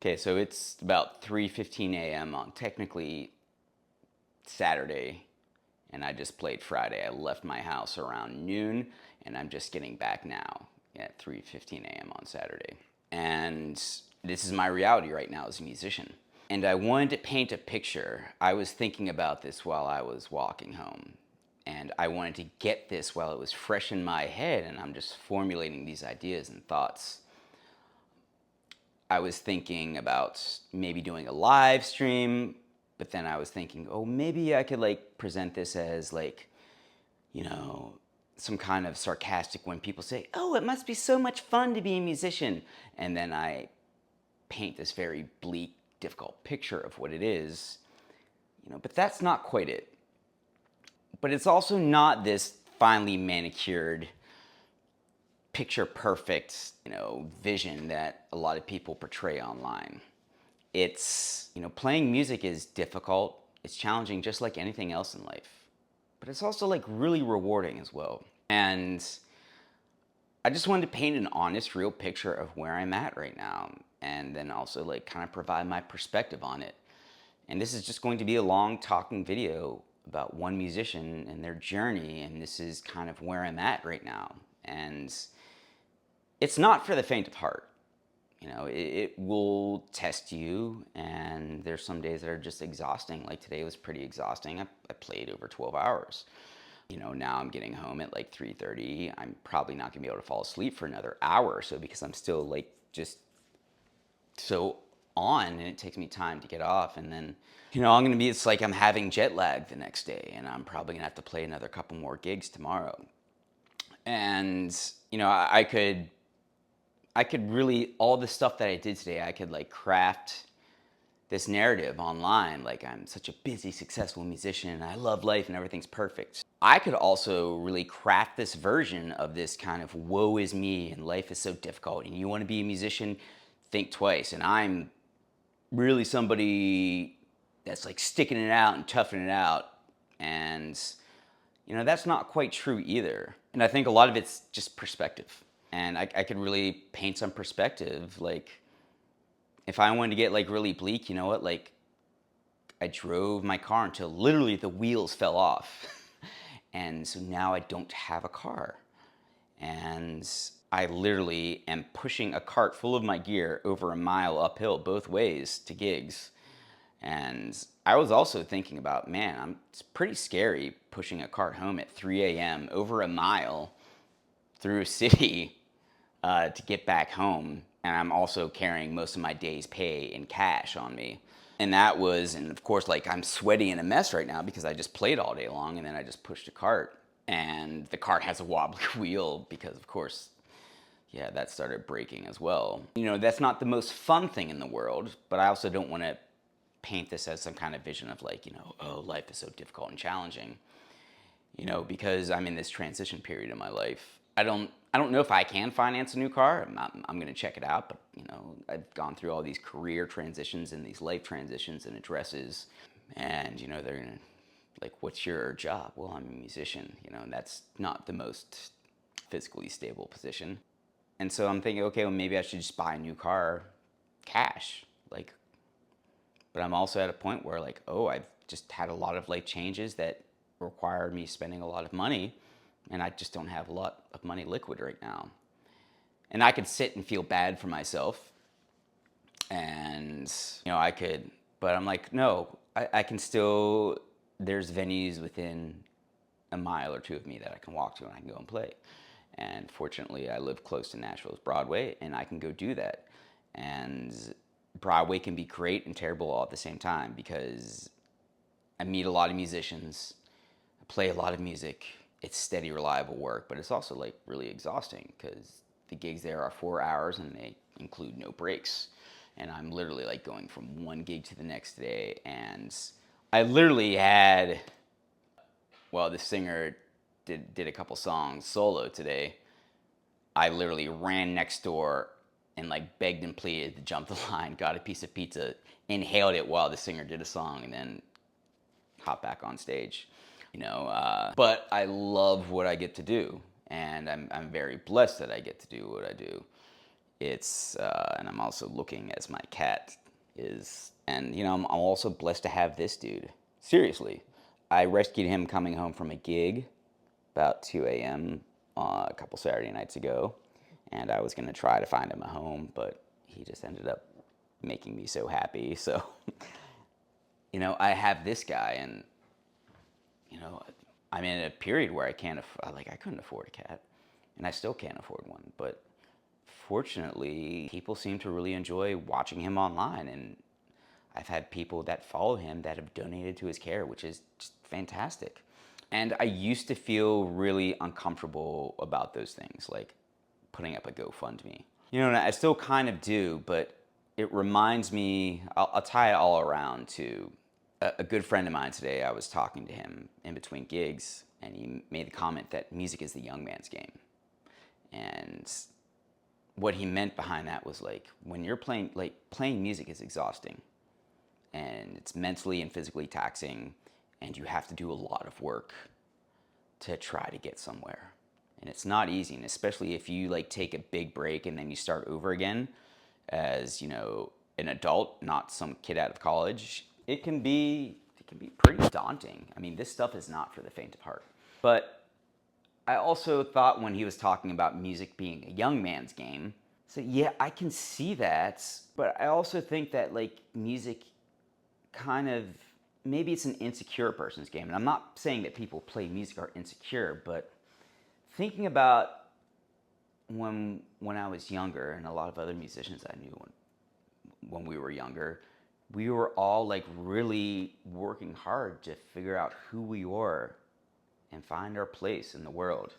Okay, so it's about 3:15 a.m. on technically Saturday, and I just played Friday. I left my house around noon, and I'm just getting back now at 3:15 a.m. on Saturday. And this is my reality right now as a musician. And I wanted to paint a picture. I was thinking about this while I was walking home. And I wanted to get this while it was fresh in my head, and I'm just formulating these ideas and thoughts. I was thinking about maybe doing a live stream, but then I was thinking, oh, maybe I could like present this as like, you know, some kind of sarcastic when people say, oh, it must be so much fun to be a musician. And then I paint this very bleak, difficult picture of what it is, but that's not quite it. But it's also not this finely manicured, picture perfect, vision that a lot of people portray online. It's, playing music is difficult, it's challenging just like anything else in life. But it's also like really rewarding as well. And I just wanted to paint an honest, real picture of where I'm at right now. And then also like kind of provide my perspective on it. And this is just going to be a long talking video about one musician and their journey. And this is kind of where I'm at right now. And it's not for the faint of heart. It will test you, and there's some days that are just exhausting. Like today was pretty exhausting. I played over 12 hours. Now I'm getting home at like 3:30. I'm probably not gonna be able to fall asleep for another hour or so because I'm still like just so on, and it takes me time to get off. And then, it's like I'm having jet lag the next day, and I'm probably gonna have to play another couple more gigs tomorrow. And, I could really, all the stuff that I did today, I could like craft this narrative online. Like I'm such a busy, successful musician and I love life and everything's perfect. I could also really craft this version of this kind of woe is me and life is so difficult and you want to be a musician, think twice. And I'm really somebody that's like sticking it out and toughing it out. And, that's not quite true either. And I think a lot of it's just perspective. And I could really paint some perspective. Like, if I wanted to get like really bleak, you know what? Like, I drove my car until literally the wheels fell off. And so now I don't have a car. And I literally am pushing a cart full of my gear over a mile uphill both ways to gigs. And I was also thinking about, man, it's pretty scary pushing a cart home at 3 a.m. over a mile through a city to get back home. And I'm also carrying most of my day's pay in cash on me. And of course, like I'm sweaty and a mess right now because I just played all day long and then I just pushed a cart. And the cart has a wobbly wheel because, of course, yeah, that started breaking as well. That's not the most fun thing in the world, but I also don't want to paint this as some kind of vision of like, oh, life is so difficult and challenging. Because I'm in this transition period in my life. I don't know if I can finance a new car. I'm going to check it out, but I've gone through all these career transitions and these life transitions and addresses, and they're going to like, what's your job? Well, I'm a musician, and that's not the most physically stable position. And so I'm thinking, okay, well, maybe I should just buy a new car cash, like. But I'm also at a point where like, oh, I've just had a lot of life changes that require me spending a lot of money, and I just don't have a lot of money liquid right now. And I could sit and feel bad for myself, and I could, but I'm like, no, I can still. There's venues within a mile or two of me that I can walk to and I can go and play. And fortunately, I live close to Nashville's Broadway, and I can go do that. And Broadway can be great and terrible all at the same time because I meet a lot of musicians, I play a lot of music. It's steady, reliable work, but it's also like really exhausting because the gigs there are 4 hours and they include no breaks. And I'm literally like going from one gig to the next day. And I literally had, well, the singer did a couple songs solo today. I literally ran next door and like begged and pleaded to jump the line, got a piece of pizza, inhaled it while the singer did a song, and then hop back on stage. But I love what I get to do, and I'm very blessed that I get to do what I do. And I'm also looking as my cat is. And, I'm also blessed to have this dude. Seriously. I rescued him coming home from a gig about 2 a.m. A couple Saturday nights ago. And I was going to try to find him a home, but he just ended up making me so happy. So, I have this guy, and, you know, I'm in a period where I couldn't afford a cat, and I still can't afford one. But fortunately, people seem to really enjoy watching him online, and I've had people that follow him that have donated to his care, which is just fantastic. And I used to feel really uncomfortable about those things, like putting up a GoFundMe. And I still kind of do, but it reminds me, I'll tie it all around to a good friend of mine today. I was talking to him in between gigs, and he made the comment that music is the young man's game. And what he meant behind that was like, when you're playing music is exhausting, and it's mentally and physically taxing, and you have to do a lot of work to try to get somewhere. And it's not easy, and especially if you take a big break and then you start over again as, an adult, not some kid out of college, it can be pretty daunting. I mean, this stuff is not for the faint of heart. But I also thought when he was talking about music being a young man's game, so yeah, I can see that, but I also think that music kind of, maybe it's an insecure person's game. And I'm not saying that people play music are insecure, but thinking about when I was younger, and a lot of other musicians I knew when we were younger, we were all really working hard to figure out who we were and find our place in the world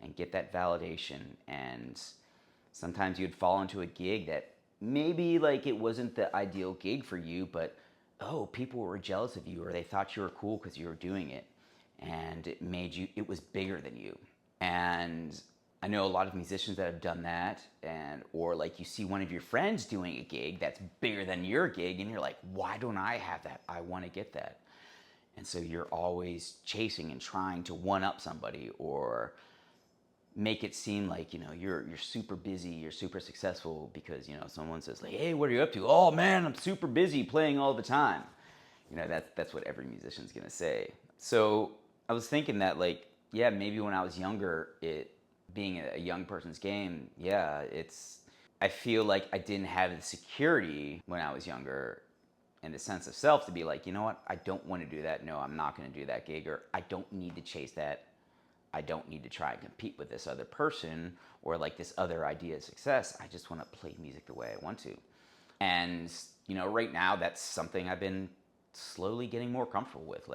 and get that validation. And sometimes you'd fall into a gig that maybe it wasn't the ideal gig for you, but people were jealous of you, or they thought you were cool because you were doing it, and it was bigger than you. And I know a lot of musicians that have done that, or you see one of your friends doing a gig that's bigger than your gig, and you're like, why don't I have that? I want to get that. And so you're always chasing and trying to one up somebody, or make it seem like you're super busy, you're super successful because someone says hey, what are you up to? Oh man, I'm super busy playing all the time. That's what every musician's gonna say. So I was thinking that yeah, maybe when I was younger, it being a young person's game, yeah, I feel like I didn't have the security when I was younger and the sense of self to be like, you know what, I don't want to do that. No, I'm not going to do that gig, or I don't need to chase that. I don't need to try and compete with this other person or this other idea of success. I just want to play music the way I want to. And, right now that's something I've been slowly getting more comfortable with,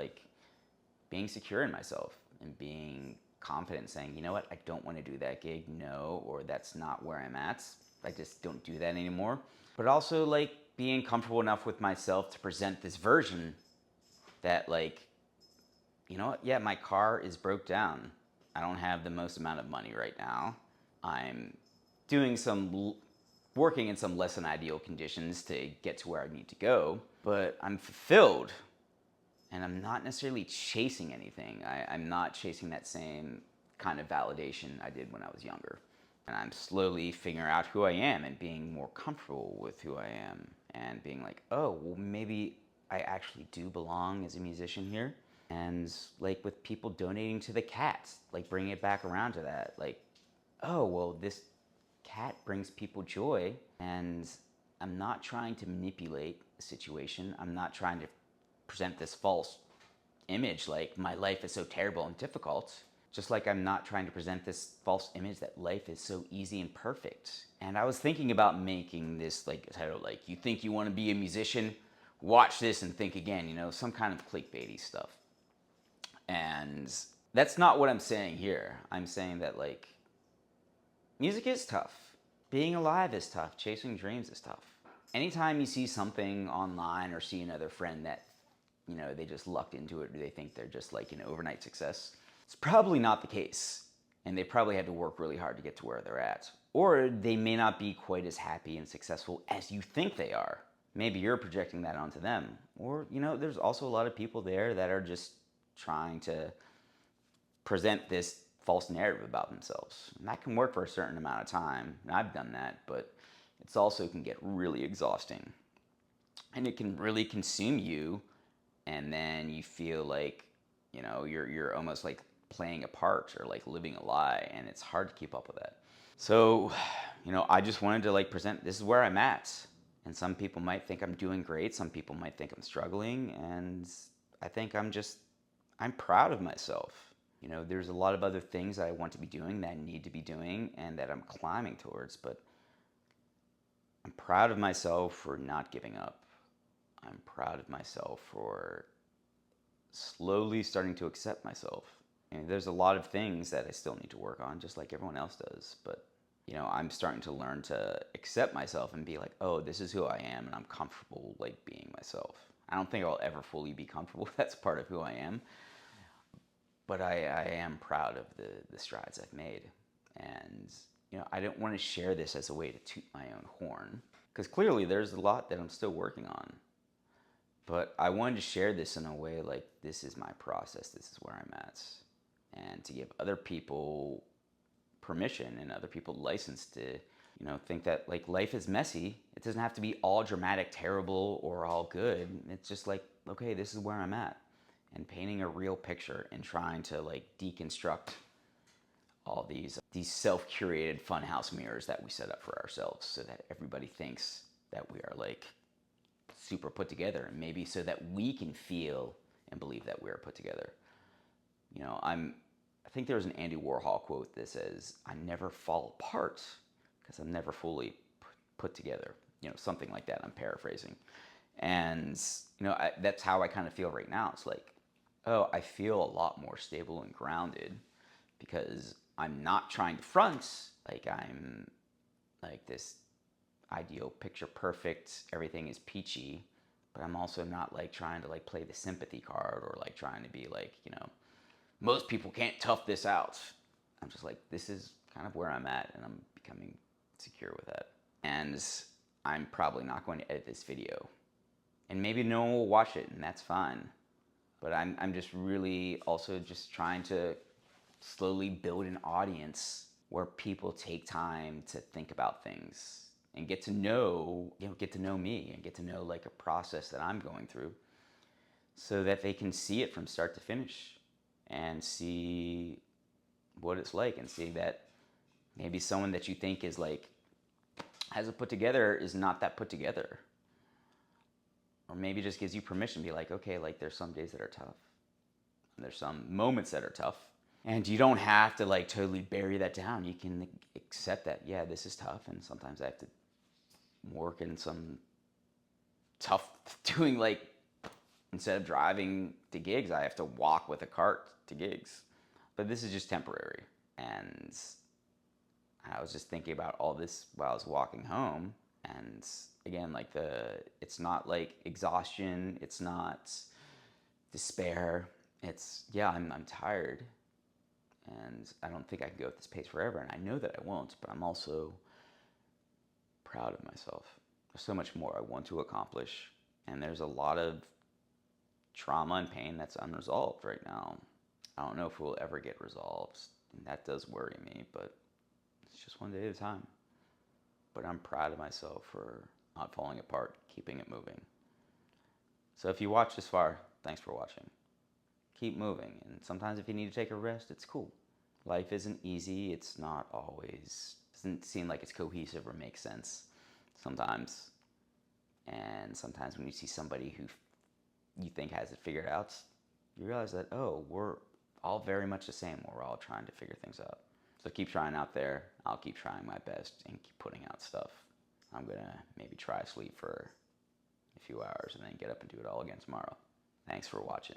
being secure in myself and being confident, saying, you know what, I don't want to do that gig, no, or that's not where I'm at. I just don't do that anymore. But also being comfortable enough with myself to present this version that you know what, yeah, my car is broke down. I don't have the most amount of money right now. I'm doing working in some less than ideal conditions to get to where I need to go, but I'm fulfilled. And I'm not necessarily chasing anything. I'm not chasing that same kind of validation I did when I was younger. And I'm slowly figuring out who I am and being more comfortable with who I am, and being like, oh, well, maybe I actually do belong as a musician here. And with people donating to the cats, bringing it back around to that, oh, well, this cat brings people joy, and I'm not trying to manipulate the situation. I'm not trying to present this false image my life is so terrible and difficult, just like I'm not trying to present this false image that life is so easy and perfect. And I was thinking about making this title, you think you want to be a musician, watch this and think again, some kind of clickbaity stuff. And that's not what I'm saying here. I'm saying that music is tough. Being alive is tough. Chasing dreams is tough. Anytime you see something online or see another friend that they just lucked into it, or they think they're just an overnight success, it's probably not the case. And they probably had to work really hard to get to where they're at. Or they may not be quite as happy and successful as you think they are. Maybe you're projecting that onto them. Or, there's also a lot of people there that are just trying to present this false narrative about themselves. And that can work for a certain amount of time. And I've done that, but It's also can get really exhausting. And it can really consume you, and then you feel like, you're almost like playing a part or like living a lie, and it's hard to keep up with that. So, I just wanted to like present this is where I'm at. And some people might think I'm doing great, some people might think I'm struggling, and I think I'm proud of myself. There's a lot of other things that I want to be doing, that I need to be doing, and that I'm climbing towards, but I'm proud of myself for not giving up. I'm proud of myself for slowly starting to accept myself. And there's a lot of things that I still need to work on, just like everyone else does. But, I'm starting to learn to accept myself and be like, oh, this is who I am, and I'm comfortable like being myself. I don't think I'll ever fully be comfortable. That's part of who I am. But I am proud of the strides I've made. And, I don't want to share this as a way to toot my own horn, because clearly there's a lot that I'm still working on. But I wanted to share this in a way like this is my process, this is where I'm at. And to give other people permission and other people license to, think that like life is messy. It doesn't have to be all dramatic, terrible, or all good. It's just like, okay, this is where I'm at. And painting a real picture and trying to like deconstruct all these self-curated funhouse mirrors that we set up for ourselves so that everybody thinks that we are like super put together, and maybe so that we can feel and believe that we're put together. I think there was an Andy Warhol quote that says, I never fall apart because I'm never fully put together. Something like that. I'm paraphrasing. And, that's how I kind of feel right now. It's like, oh, I feel a lot more stable and grounded because I'm not trying to front like I'm like this ideal picture perfect, everything is peachy, but I'm also not like trying to like play the sympathy card or like trying to be like, most people can't tough this out. I'm just like, this is kind of where I'm at, and I'm becoming secure with that. And I'm probably not going to edit this video, and maybe no one will watch it, and that's fine. But I'm just really also just trying to slowly build an audience where people take time to think about things and get to know me and get to know like a process that I'm going through, so that they can see it from start to finish and see what it's like, and see that maybe someone that you think is like has it put together is not that put together. Or maybe just gives you permission to be like, okay, like there's some days that are tough, and there's some moments that are tough, and you don't have to like totally bury that down. You can accept that, yeah, this is tough, and sometimes I have to work in some tough doing like, instead of driving to gigs, I have to walk with a cart to gigs. But this is just temporary. And I was just thinking about all this while I was walking home. And again, like it's not like exhaustion, it's not despair. It's, yeah, I'm tired. And I don't think I can go at this pace forever. And I know that I won't, but I'm also proud of myself. There's so much more I want to accomplish. And there's a lot of trauma and pain that's unresolved right now. I don't know if it will ever get resolved, and that does worry me, but it's just one day at a time. But I'm proud of myself for not falling apart, keeping it moving. So if you watch this far, thanks for watching. Keep moving, and sometimes if you need to take a rest, it's cool. Life isn't easy, it's not always, doesn't seem like it's cohesive or makes sense sometimes. And sometimes when you see somebody who you think has it figured out, you realize that, oh, we're all very much the same. We're all trying to figure things out. So keep trying out there. I'll keep trying my best and keep putting out stuff. I'm going to maybe try sleep for a few hours and then get up and do it all again tomorrow. Thanks for watching.